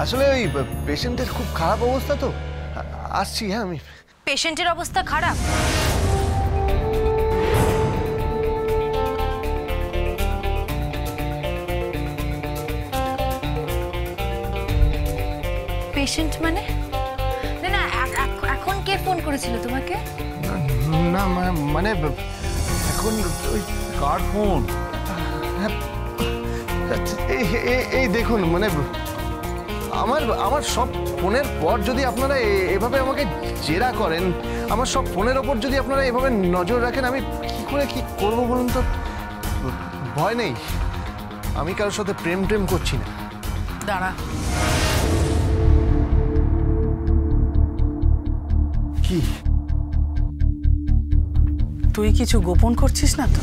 আসলে ওই পেশেন্টের খুব খারাপ অবস্থা তো, আসছি। হ্যাঁ, আমি পেশেন্টের অবস্থা খারাপ? পেশেন্ট মানে? না না, এখন কে ফোন করেছিল তোমাকে? না মানে এখন ওই কার ফোন? এই দেখুন, মানে আমার সব ফোনের পর যদি আপনারা এভাবে আমাকে জেরা করেন, আমার সব ফোনের ওপর যদি আপনারা এভাবে নজর রাখেন, আমি কি করে কি করব বলুন তো? ভয় নেই, আমি কারোর সাথে প্রেম করছি না। দাঁড়া। কি তুই কিছু গোপন করছিস না তো?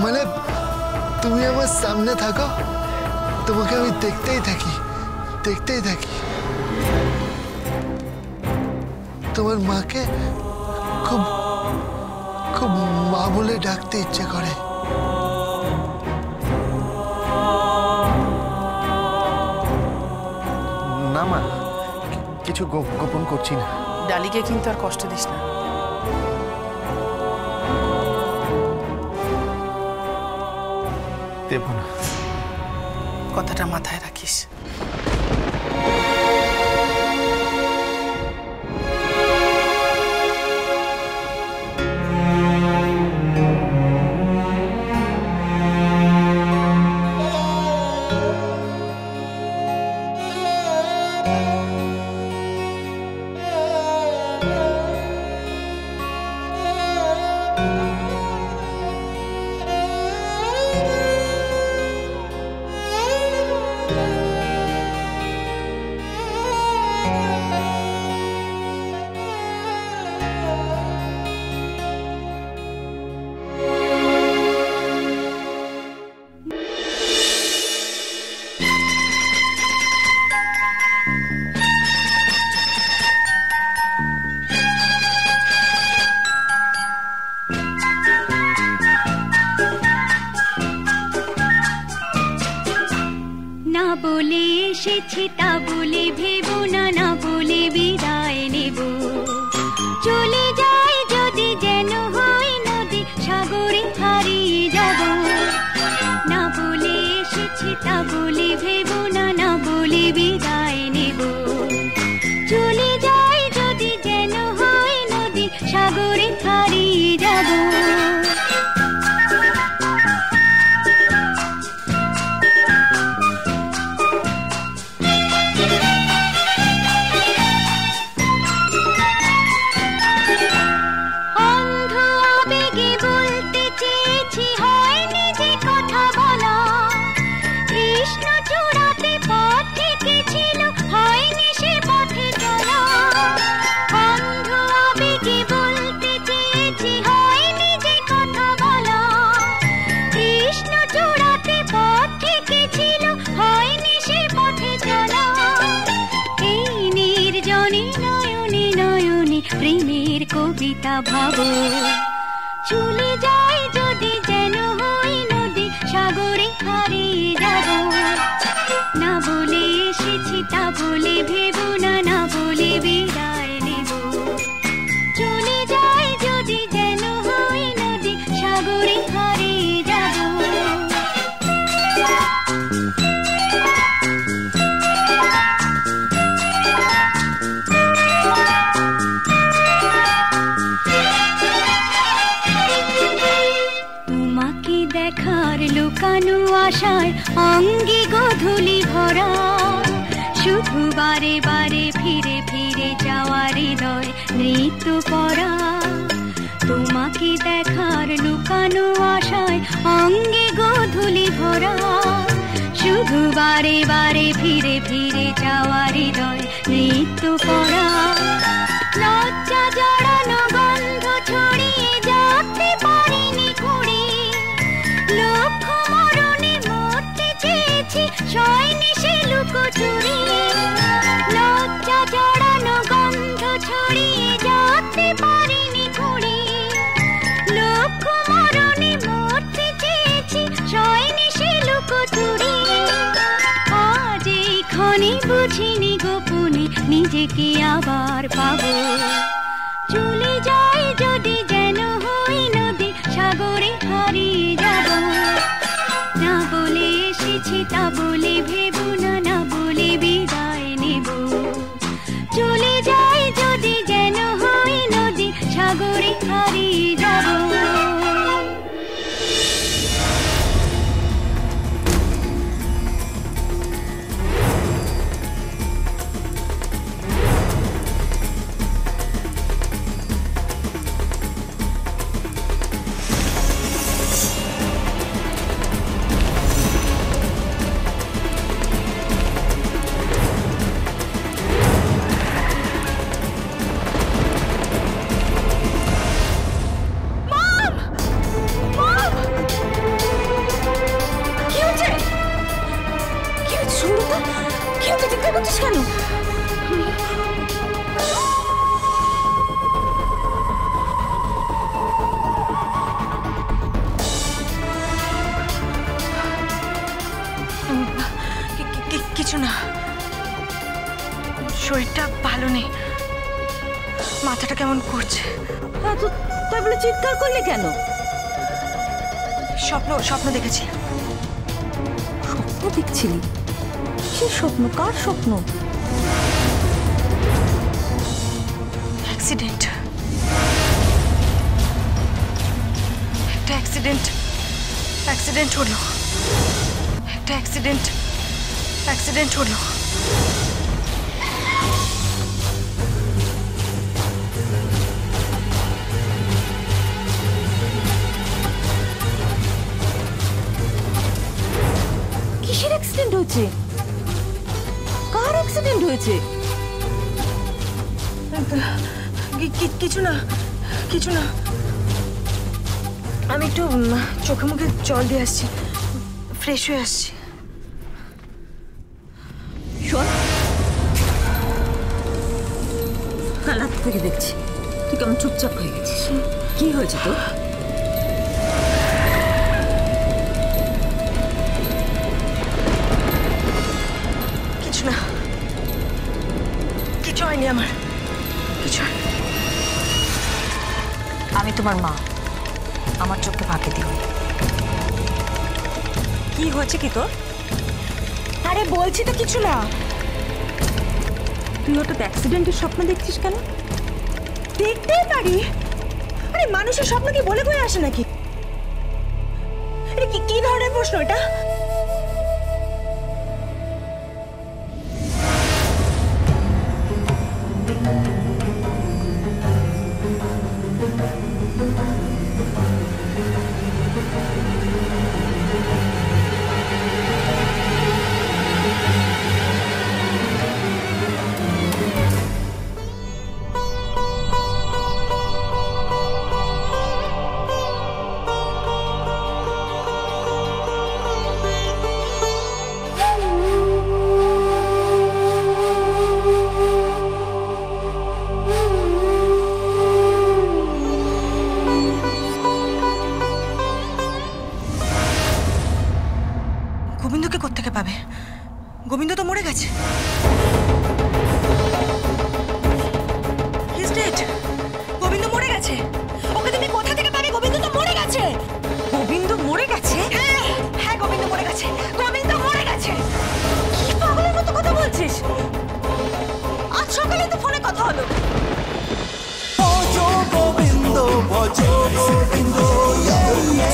মানে তুমি আমার সামনে থাকো, তোমাকে আমি দেখতেই থাকি। তোমার মাকে খুব খুব মা বলে ডাকতে ইচ্ছে করে। না মা, কিছু গোপন করছি না। ডালিকে কিন্তু আর কষ্ট দিস না। দেব না। কথাটা মাথায় রাখিস। তা বলে ভেবো না, না বলে বিদায় নেব। চলে যাই যদি যেন হয় নদী, সাগরে হারিয়ে যাব। না বলে এসেছি তা বলে ভেবো না, না বলে বিদায় নেব। চলে যাই যদি যেন হয় নদী, সাগরে হারিয়ে যাব। প্রেমের কবিতা ভাবো, চলে যাই যদি যেন হয় নদী, সাগরে হারিয়ে যাব। না বলে এসেছি তা বলে ভেবো না, না বলে বিদায় নেব। চলে যাই যদি যেন হয় নদী, সাগরে হারিয়ে যাব। অঙ্গে গোধূলি ভরা শুধু বারে বারে ফিরে ফিরে যাওয়া হৃদয় নৃত্য পরা তোমাকে দেখার লুকানো আশায় অঙ্গে গোধূলি ভরা শুধু বারে বারে ফিরে ফিরে যাওয়া হৃদয় নৃত্য পরা লজ্জা জড়ানো গন্ধ ছড়িয়ে যেতে পারিনি কুড়ি লক্ষ মরণে মরতে চেয়েছি সয়নি সে লুকোচুরি লজ্জা জড়ানো গন্ধ ছড়িয়ে যেতে পারিনি কুড়ি লক্ষ মরণে মরতে চেয়েছি সয়নি সে লুকোচুরি আজ এইখানে বুঝিনি গোপনে নিজেকে আবার পাবো চলে যাই যদি যেন হই নদী সাগরে হারিয়ে যাব না বলে এসেছি তা বলে ভেবো না না বলে বিদায় নেব চলে যাই যদি যেন হই নদী সাগরে হারিয়ে যাব কিছু না, শরীরটা ভালো নেই, মাথাটা কেমন করছে। তাই বলে চিৎকার করলে কেন? স্বপ্ন দেখেছি। স্বপ্ন দেখছিলি? সে স্বপ্ন? কার স্বপ্ন? অ্যাক্সিডেন্ট, একটা অ্যাক্সিডেন্ট হলো, একটা অ্যাক্সিডেন্ট হলো। কিসের অ্যাক্সিডেন্ট হয়েছে? কার অ্যাক্সিডেন্ট হয়েছে? কিছু না, আমি একটু চোখে মুখে জল দিয়ে আসছি, ফ্রেশ হয়ে আসছি। শোন, কাল রাত থেকে দেখছি তুই কেমন চুপচাপ হয়ে গেছিস। কি হয়েছে তোর? কিছু না, কিছু হয়নি আমার, কিছু হয়নি। আমি তোমার মা, আমার চোখকে ফাঁকি দিও। কি হয়েছে কি তোর? আরে বলছি তো কিছু না। তুই হঠাৎ অ্যাক্সিডেন্টের স্বপ্ন দেখছিস কেন? দেখতেই পারি, আরে মানুষের স্বপ্ন কি বলে বয়ে আসে নাকি? এটা কি ধরনের প্রশ্ন এটা? গোবিন্দকে কোত্থেকে পাবে? গোবিন্দ তো মরে গেছে। গোবিন্দ মরে গেছে, ওকে তুমি কোথা থেকে পাবে? গোবিন্দ তো মরে গেছে। গোবিন্দ মরে গেছে? হ্যাঁ, গোবিন্দ মরে গেছে, গোবিন্দ মরে গেছে। কি পাগলের মতো কথা বলছিস? আজ সকালে তো ফোনে কথা হলো।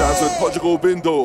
Dance with Portugal Bindo.